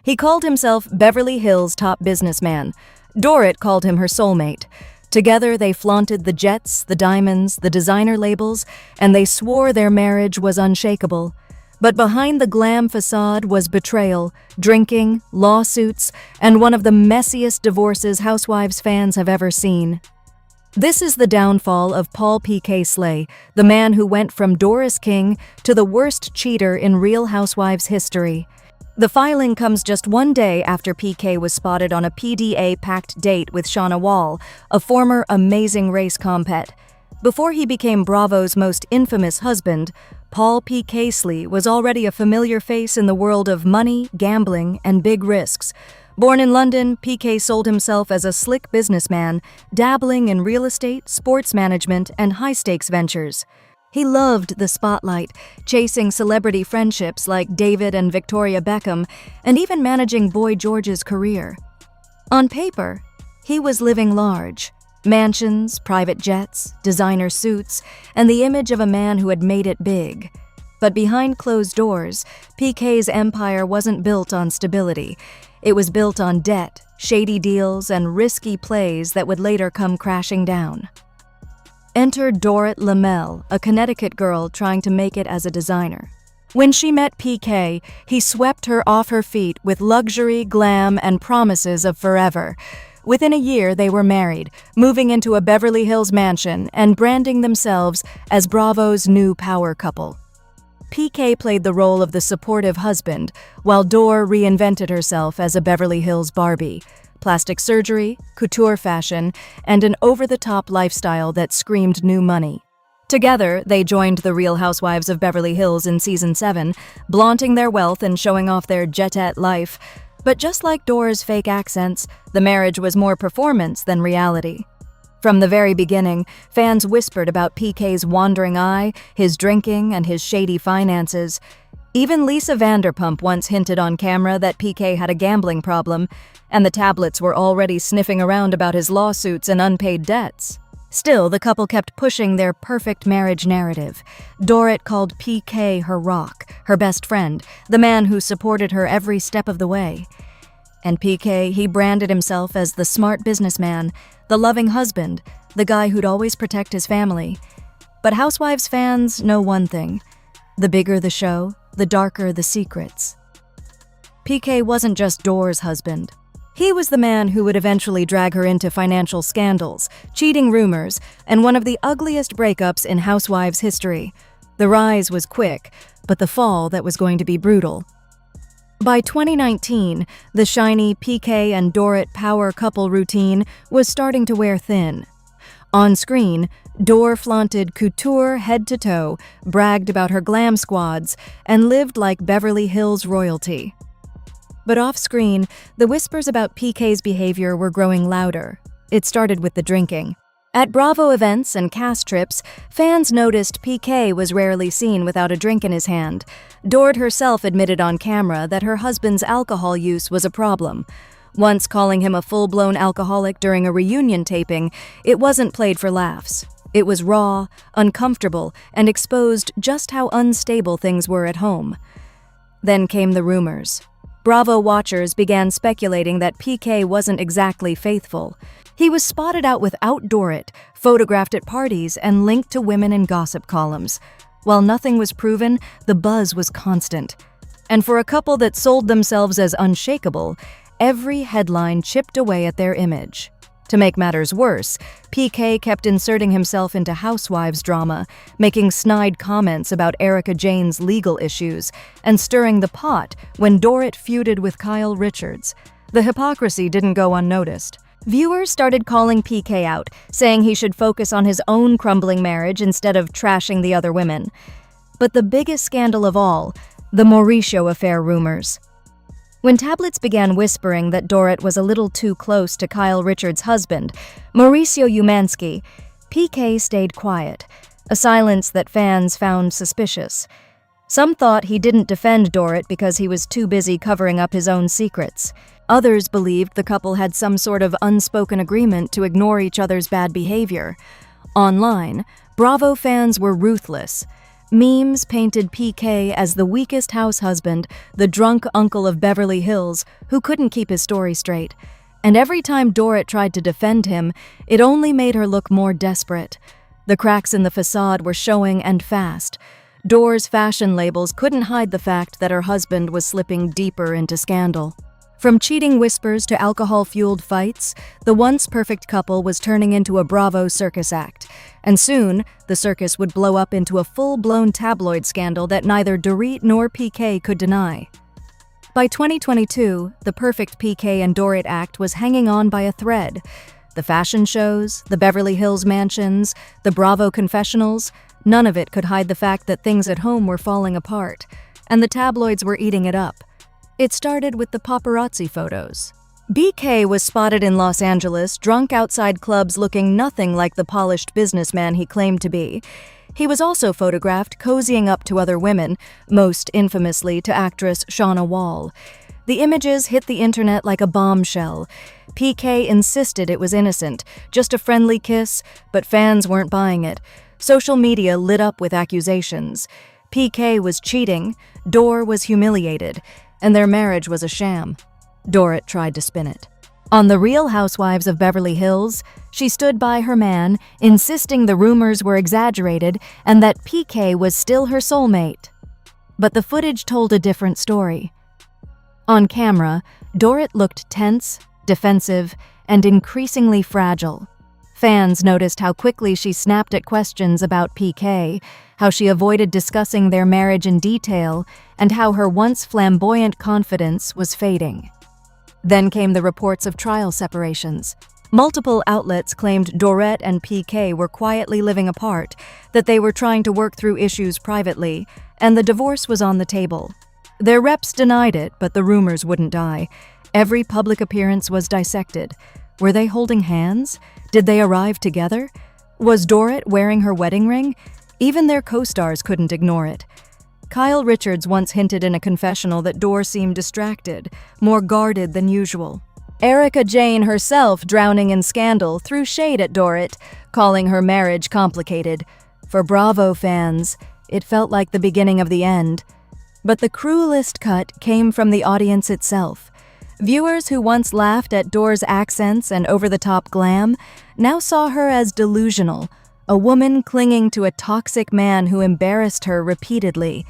He called himself Beverly Hills' top businessman. Dorit called him her soulmate. Together, they flaunted the jets, the diamonds, the designer labels, and they swore their marriage was unshakable. But behind the glam facade was betrayal, drinking, lawsuits, and one of the messiest divorces Housewives fans have ever seen. This is the downfall of Paul PK Kemsley, the man who went from Doris King to the worst cheater in Real Housewives history. The filing comes just one day after PK was spotted on a PDA-packed date with Shauna Wall, a former Amazing Race compet. Before he became Bravo's most infamous husband, Paul PK Kemsley was already a familiar face in the world of money, gambling, and big risks. Born in London, PK sold himself as a slick businessman, dabbling in real estate, sports management, and high-stakes ventures. He loved the spotlight, chasing celebrity friendships like David and Victoria Beckham, and even managing Boy George's career. On paper, he was living large. Mansions, private jets, designer suits, and the image of a man who had made it big. But behind closed doors, PK's empire wasn't built on stability. It was built on debt, shady deals, and risky plays that would later come crashing down. Enter Dorit Kemsley, a Connecticut girl trying to make it as a designer. When she met PK, he swept her off her feet with luxury, glam, and promises of forever. Within a year, they were married, moving into a Beverly Hills mansion and branding themselves as Bravo's new power couple. PK played the role of the supportive husband, while Dor reinvented herself as a Beverly Hills Barbie. Plastic surgery, couture fashion, and an over-the-top lifestyle that screamed new money. Together, they joined the Real Housewives of Beverly Hills in Season 7, flaunting their wealth and showing off their jet-set life. But just like Dor's fake accents, the marriage was more performance than reality. From the very beginning, fans whispered about PK's wandering eye, his drinking, and his shady finances. Even Lisa Vanderpump once hinted on camera that PK had a gambling problem, and the tablets were already sniffing around about his lawsuits and unpaid debts. Still, the couple kept pushing their perfect marriage narrative. Dorit called PK her rock, her best friend, the man who supported her every step of the way. And PK, he branded himself as the smart businessman, the loving husband, the guy who'd always protect his family. But Housewives fans know one thing: the bigger the show, the darker the secrets. PK wasn't just Dor's husband. He was the man who would eventually drag her into financial scandals, cheating rumors, and one of the ugliest breakups in Housewives history. The rise was quick, but the fall that was going to be brutal. By 2019, the shiny PK and Dorit power couple routine was starting to wear thin. On screen, Dor flaunted couture head to toe, bragged about her glam squads, and lived like Beverly Hills royalty. But off-screen, the whispers about PK's behavior were growing louder. It started with the drinking. At Bravo events and cast trips, fans noticed PK was rarely seen without a drink in his hand. Dorit herself admitted on camera that her husband's alcohol use was a problem. Once calling him a full-blown alcoholic during a reunion taping, it wasn't played for laughs. It was raw, uncomfortable, and exposed just how unstable things were at home. Then came the rumors. Bravo watchers began speculating that PK wasn't exactly faithful. He was spotted out without Dorit, photographed at parties, and linked to women in gossip columns. While nothing was proven, the buzz was constant. And for a couple that sold themselves as unshakable, every headline chipped away at their image. To make matters worse, PK kept inserting himself into Housewives drama, making snide comments about Erika Jayne's legal issues, and stirring the pot when Dorit feuded with Kyle Richards. The hypocrisy didn't go unnoticed. Viewers started calling PK out, saying he should focus on his own crumbling marriage instead of trashing the other women. But the biggest scandal of all, the Mauricio affair rumors. When tablets began whispering that Dorit was a little too close to Kyle Richards' husband, Mauricio Umansky, PK stayed quiet, a silence that fans found suspicious. Some thought he didn't defend Dorit because he was too busy covering up his own secrets. Others believed the couple had some sort of unspoken agreement to ignore each other's bad behavior. Online, Bravo fans were ruthless. Memes painted PK as the weakest house husband, the drunk uncle of Beverly Hills who couldn't keep his story straight. And every time Dorit tried to defend him, it only made her look more desperate. The cracks in the facade were showing, and fast. Dor's fashion labels couldn't hide the fact that her husband was slipping deeper into scandal. From cheating whispers to alcohol-fueled fights, the once perfect couple was turning into a Bravo circus act. And soon, the circus would blow up into a full-blown tabloid scandal that neither Dorit nor PK could deny. By 2022, the perfect PK and Dorit act was hanging on by a thread. The fashion shows, the Beverly Hills mansions, the Bravo confessionals, none of it could hide the fact that things at home were falling apart, and the tabloids were eating it up. It started with the paparazzi photos. BK was spotted in Los Angeles, drunk outside clubs looking nothing like the polished businessman he claimed to be. He was also photographed cozying up to other women, most infamously to actress Shauna Wall. The images hit the internet like a bombshell. PK insisted it was innocent, just a friendly kiss, but fans weren't buying it. Social media lit up with accusations. PK was cheating, Dor was humiliated, and their marriage was a sham. Dorit tried to spin it. On the Real Housewives of Beverly Hills, she stood by her man, insisting the rumors were exaggerated and that PK was still her soulmate. But the footage told a different story. On camera, Dorit looked tense, defensive, and increasingly fragile. Fans noticed how quickly she snapped at questions about PK, how she avoided discussing their marriage in detail, and how her once flamboyant confidence was fading. Then came the reports of trial separations. Multiple outlets claimed Dorit and PK were quietly living apart, that they were trying to work through issues privately, and the divorce was on the table. Their reps denied it, but the rumors wouldn't die. Every public appearance was dissected. Were they holding hands? Did they arrive together? Was Dorit wearing her wedding ring? Even their co-stars couldn't ignore it. Kyle Richards once hinted in a confessional that Dor seemed distracted, more guarded than usual. Erica Jane herself, drowning in scandal, threw shade at Dorit, calling her marriage complicated. For Bravo fans, it felt like the beginning of the end. But the cruelest cut came from the audience itself. Viewers who once laughed at Dor's accents and over-the-top glam now saw her as delusional, a woman clinging to a toxic man who embarrassed her repeatedly.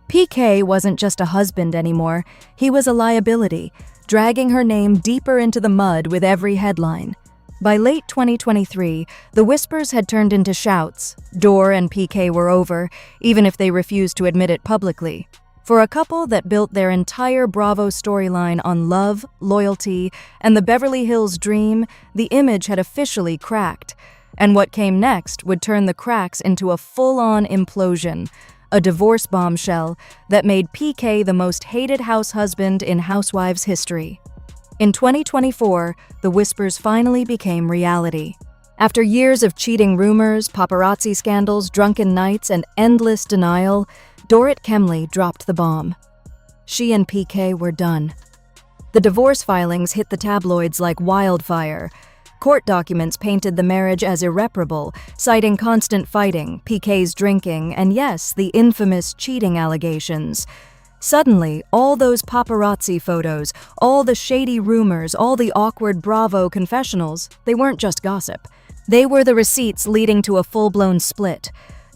PK wasn't just a husband anymore, he was a liability, dragging her name deeper into the mud with every headline. By late 2023, the whispers had turned into shouts. Dor and PK were over, even if they refused to admit it publicly. For a couple that built their entire Bravo storyline on love, loyalty, and the Beverly Hills dream, the image had officially cracked. And what came next would turn the cracks into a full-on implosion, a divorce bombshell that made PK the most hated house husband in Housewives history. In 2024, the whispers finally became reality. After years of cheating rumors, paparazzi scandals, drunken nights, and endless denial, Dorit Kemsley dropped the bomb. She and PK were done. The divorce filings hit the tabloids like wildfire. Court documents painted the marriage as irreparable, citing constant fighting, PK's drinking, and yes, the infamous cheating allegations. Suddenly, all those paparazzi photos, all the shady rumors, all the awkward Bravo confessionals, they weren't just gossip. They were the receipts leading to a full-blown split.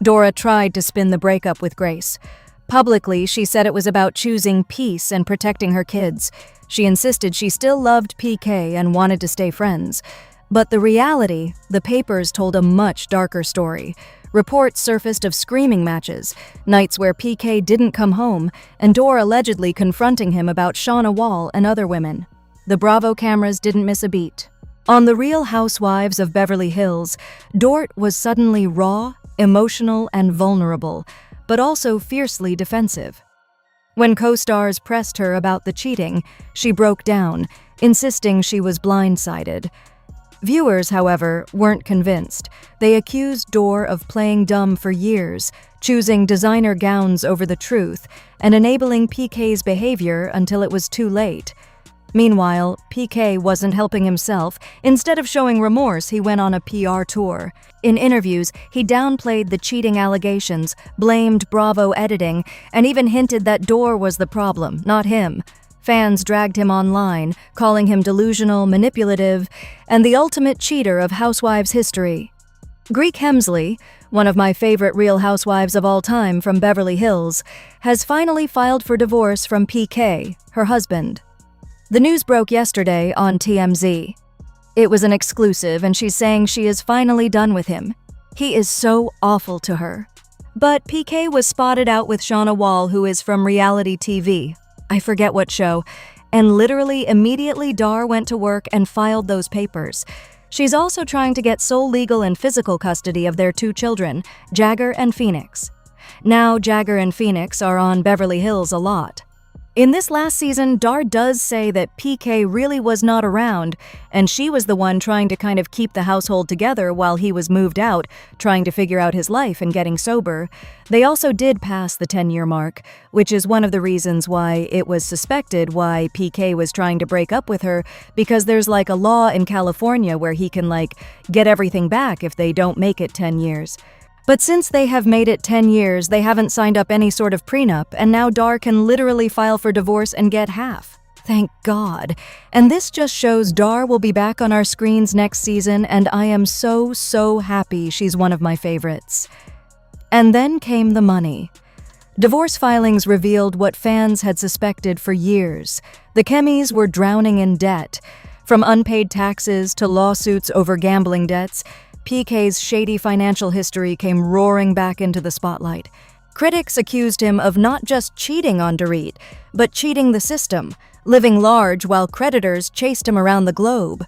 Dora tried to spin the breakup with grace. Publicly, she said it was about choosing peace and protecting her kids. She insisted she still loved PK and wanted to stay friends. But the reality, the papers told a much darker story. Reports surfaced of screaming matches, nights where PK didn't come home, and Dor allegedly confronting him about Shauna Wall and other women. The Bravo cameras didn't miss a beat. On the Real Housewives of Beverly Hills, Dorit was suddenly raw, emotional, and vulnerable, but also fiercely defensive. When co-stars pressed her about the cheating, she broke down, insisting she was blindsided. Viewers, however, weren't convinced. They accused Dor of playing dumb for years, choosing designer gowns over the truth, and enabling PK's behavior until it was too late. Meanwhile, PK wasn't helping himself. Instead of showing remorse, he went on a PR tour. In interviews, he downplayed the cheating allegations, blamed Bravo editing, and even hinted that Dor was the problem, not him. Fans dragged him online, calling him delusional, manipulative, and the ultimate cheater of Housewives history. Dorit Kemsley, one of my favorite Real Housewives of all time from Beverly Hills, has finally filed for divorce from PK, her husband. The news broke yesterday on TMZ. It was an exclusive, and she's saying she is finally done with him. He is so awful to her. But PK was spotted out with Shauna Wall, who is from reality TV. I forget what show. And literally immediately Dar went to work and filed those papers. She's also trying to get sole legal and physical custody of their 2 children, Jagger and Phoenix. Now Jagger and Phoenix are on Beverly Hills a lot. In this last season, Dar does say that PK really was not around, and she was the one trying to kind of keep the household together while he was moved out, trying to figure out his life and getting sober. They also did pass the 10-year mark, which is one of the reasons why it was suspected why PK was trying to break up with her, because there's like a law in California where he can get everything back if they don't make it 10 years. But since they have made it 10 years, they haven't signed up any sort of prenup, and now Dar can literally file for divorce and get half. Thank God. And this just shows Dar will be back on our screens next season, and I am so happy she's one of my favorites. And then came the money. Divorce filings revealed what fans had suspected for years. The Kemmys were drowning in debt. From unpaid taxes to lawsuits over gambling debts, PK's shady financial history came roaring back into the spotlight. Critics accused him of not just cheating on Dorit, but cheating the system, living large while creditors chased him around the globe.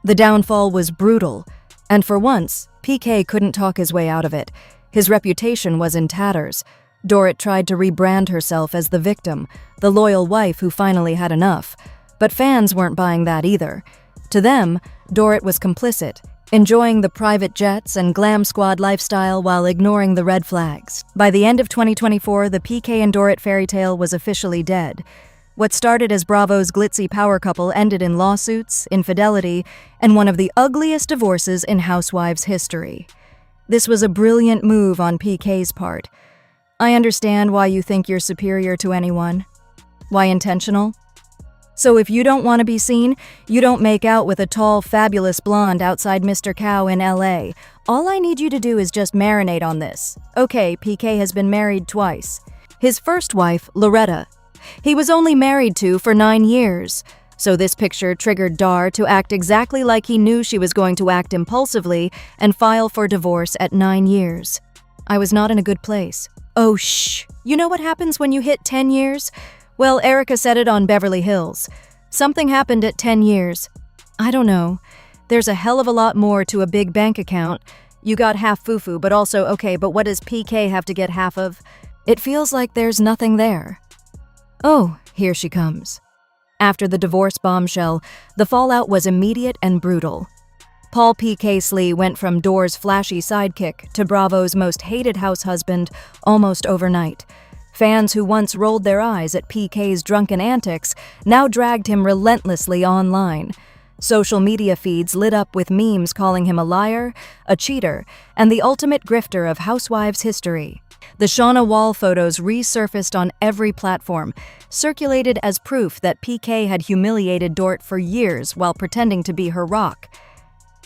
The downfall was brutal, and for once, PK couldn't talk his way out of it. His reputation was in tatters. Dorit tried to rebrand herself as the victim, the loyal wife who finally had enough. But fans weren't buying that either. To them, Dorit was complicit, enjoying the private jets and glam squad lifestyle while ignoring the red flags. By the end of 2024, the PK and Dorit fairy tale was officially dead. What started as Bravo's glitzy power couple ended in lawsuits, infidelity, and one of the ugliest divorces in Housewives history. This was a brilliant move on PK's part. I understand why you think you're superior to anyone. Why intentional? So if you don't want to be seen, you don't make out with a tall, fabulous blonde outside Mr. Cow in LA. All I need you to do is just marinate on this. Okay, PK has been married twice. His first wife, Loretta, he was only married to for 9 years. So this picture triggered Dar to act exactly like he knew she was going to act impulsively and file for divorce at 9 years. I was not in a good place. Oh, shh. You know what happens when you hit 10 years? Well, Erica said it on Beverly Hills. Something happened at 10 years. I don't know. There's a hell of a lot more to a big bank account. You got half fufu, but also, okay, but what does PK have to get half of? It feels like there's nothing there. Oh, here she comes. After the divorce bombshell, the fallout was immediate and brutal. Paul P. Kemsley went from Dor's flashy sidekick to Bravo's most hated house husband almost overnight. Fans who once rolled their eyes at PK's drunken antics now dragged him relentlessly online. Social media feeds lit up with memes calling him a liar, a cheater, and the ultimate grifter of Housewives history. The Shauna Wall photos resurfaced on every platform, circulated as proof that PK had humiliated Dorit for years while pretending to be her rock.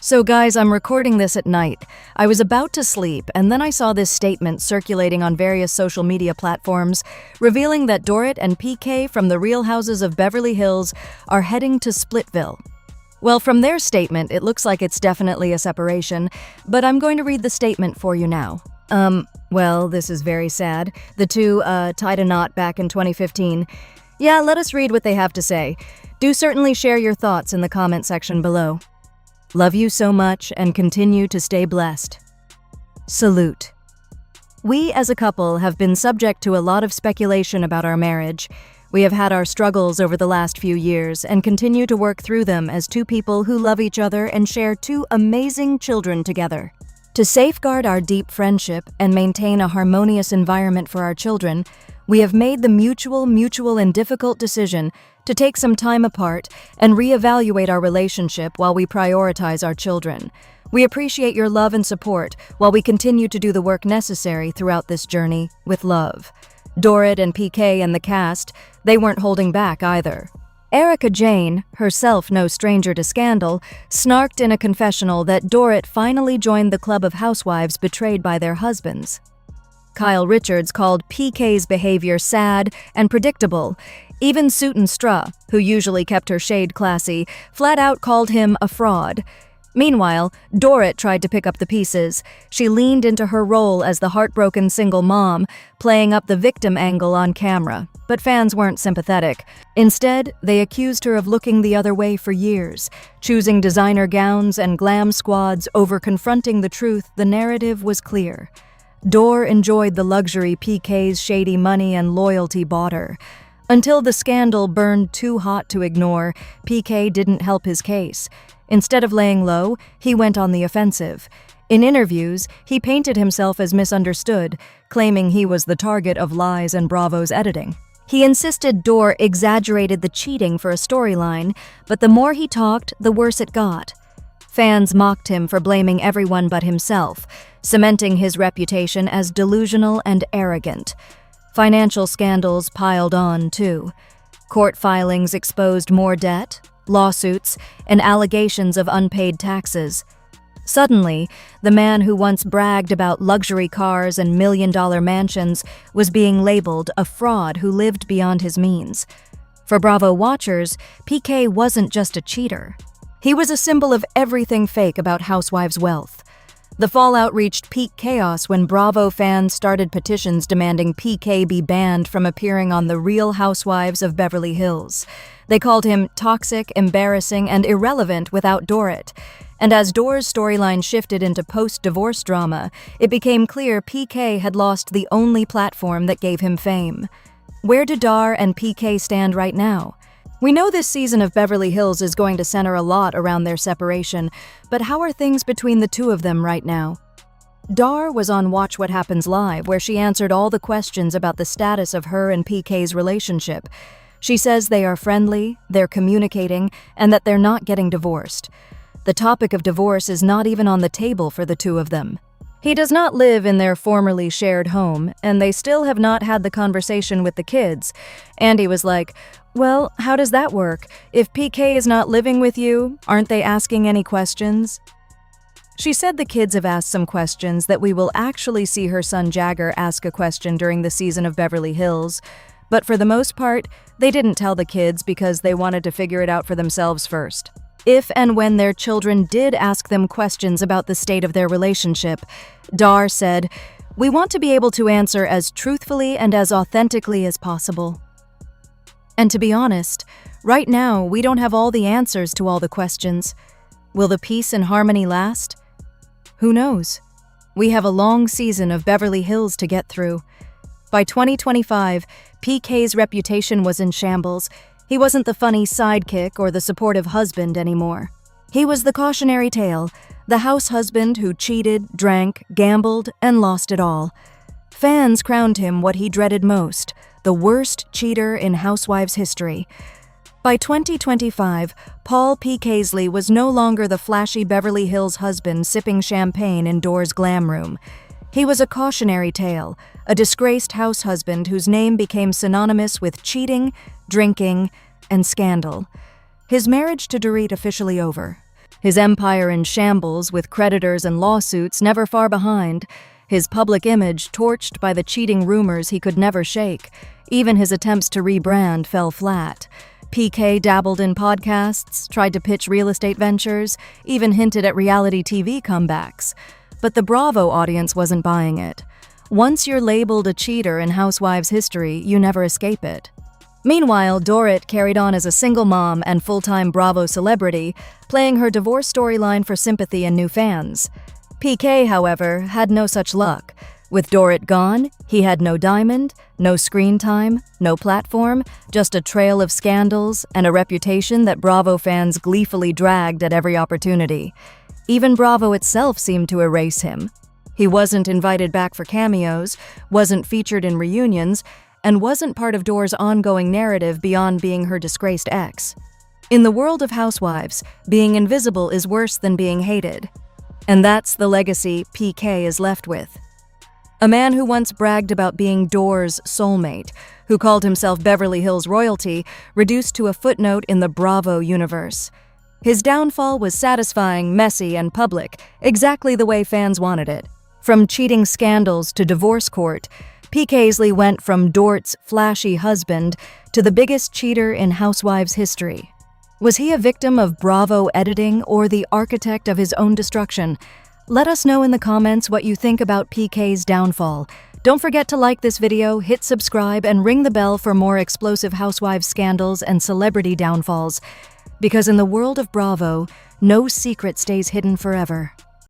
So guys, I'm recording this at night. I was about to sleep, and then I saw this statement circulating on various social media platforms, revealing that Dorit and PK from the Real Houses of Beverly Hills are heading to Splitville. Well, from their statement, it looks like it's definitely a separation, but I'm going to read the statement for you now. Well, this is very sad. The two, tied a knot back in 2015. Yeah, let us read what they have to say. Do certainly share your thoughts in the comment section below. Love you so much and continue to stay blessed. Salute. We as a couple have been subject to a lot of speculation about our marriage. We have had our struggles over the last few years and continue to work through them as two people who love each other and share two amazing children together. To safeguard our deep friendship and maintain a harmonious environment for our children, we have made the mutual and difficult decision to take some time apart and reevaluate our relationship while we prioritize our children. We appreciate your love and support while we continue to do the work necessary throughout this journey with love. Dorit and PK and the cast, they weren't holding back either. Erica Jane, herself no stranger to scandal, snarked in a confessional that Dorit finally joined the club of housewives betrayed by their husbands. Kyle Richards called PK's behavior sad and predictable. Even Susan Stra, who usually kept her shade classy, flat out called him a fraud. Meanwhile, Dorit tried to pick up the pieces. She leaned into her role as the heartbroken single mom, playing up the victim angle on camera. But fans weren't sympathetic. Instead, they accused her of looking the other way for years, choosing designer gowns and glam squads over confronting the truth. The narrative was clear. Dor enjoyed the luxury PK's shady money and loyalty bought her. Until the scandal burned too hot to ignore, PK didn't help his case. Instead of laying low, he went on the offensive. In interviews, he painted himself as misunderstood, claiming he was the target of lies and Bravo's editing. He insisted Dor exaggerated the cheating for a storyline, but the more he talked, the worse it got. Fans mocked him for blaming everyone but himself, cementing his reputation as delusional and arrogant. Financial scandals piled on, too. Court filings exposed more debt, lawsuits, and allegations of unpaid taxes. Suddenly, the man who once bragged about luxury cars and million-dollar mansions was being labeled a fraud who lived beyond his means. For Bravo watchers, PK wasn't just a cheater. He was a symbol of everything fake about housewives' wealth. The fallout reached peak chaos when Bravo fans started petitions demanding PK be banned from appearing on the Real Housewives of Beverly Hills. They called him toxic, embarrassing, and irrelevant without Dorit. And as Dor's storyline shifted into post-divorce drama, it became clear PK had lost the only platform that gave him fame. Where do Dar and PK stand right now? We know this season of Beverly Hills is going to center a lot around their separation, but how are things between the two of them right now? Dar was on Watch What Happens Live, where she answered all the questions about the status of her and PK's relationship. She says they are friendly, they're communicating, and that they're not getting divorced. The topic of divorce is not even on the table for the two of them. He does not live in their formerly shared home, and they still have not had the conversation with the kids. Andy was like, "Well, how does that work? If PK is not living with you, aren't they asking any questions?" She said the kids have asked some questions, that we will actually see her son Jagger ask a question during the season of Beverly Hills. But for the most part, they didn't tell the kids because they wanted to figure it out for themselves first. If and when their children did ask them questions about the state of their relationship, Dar said, "We want to be able to answer as truthfully and as authentically as possible." And to be honest, right now we don't have all the answers to all the questions. Will the peace and harmony last? Who knows? We have a long season of Beverly Hills to get through. By 2025, PK's reputation was in shambles. He wasn't the funny sidekick or the supportive husband anymore. He was the cautionary tale, the house husband who cheated, drank, gambled, and lost it all. Fans crowned him what he dreaded most, the worst cheater in Housewives history. By 2025, Paul P. Kemsley was no longer the flashy Beverly Hills husband sipping champagne in Dor's glam room. He was a cautionary tale, a disgraced house husband whose name became synonymous with cheating, drinking, and scandal. His marriage to Dorit officially over. His empire in shambles with creditors and lawsuits never far behind. His public image torched by the cheating rumors he could never shake. Even his attempts to rebrand fell flat. PK dabbled in podcasts, tried to pitch real estate ventures, even hinted at reality TV comebacks. But the Bravo audience wasn't buying it. Once you're labeled a cheater in Housewives history, you never escape it. Meanwhile, Dorit carried on as a single mom and full-time Bravo celebrity, playing her divorce storyline for sympathy and new fans. PK, however, had no such luck. With Dorit gone, he had no diamond, no screen time, no platform, just a trail of scandals and a reputation that Bravo fans gleefully dragged at every opportunity. Even Bravo itself seemed to erase him. He wasn't invited back for cameos, wasn't featured in reunions, and wasn't part of Dor's ongoing narrative beyond being her disgraced ex. In the world of housewives, being invisible is worse than being hated. And that's the legacy PK is left with. A man who once bragged about being Dor's soulmate, who called himself Beverly Hills royalty, reduced to a footnote in the Bravo universe. His downfall was satisfying, messy, and public, exactly the way fans wanted it. From cheating scandals to divorce court, PK Kemsley went from Dorit's flashy husband to the biggest cheater in Housewives history. Was he a victim of Bravo editing or the architect of his own destruction? Let us know in the comments what you think about PK's downfall. Don't forget to like this video, hit subscribe, and ring the bell for more explosive housewives scandals and celebrity downfalls. Because in the world of Bravo, no secret stays hidden forever.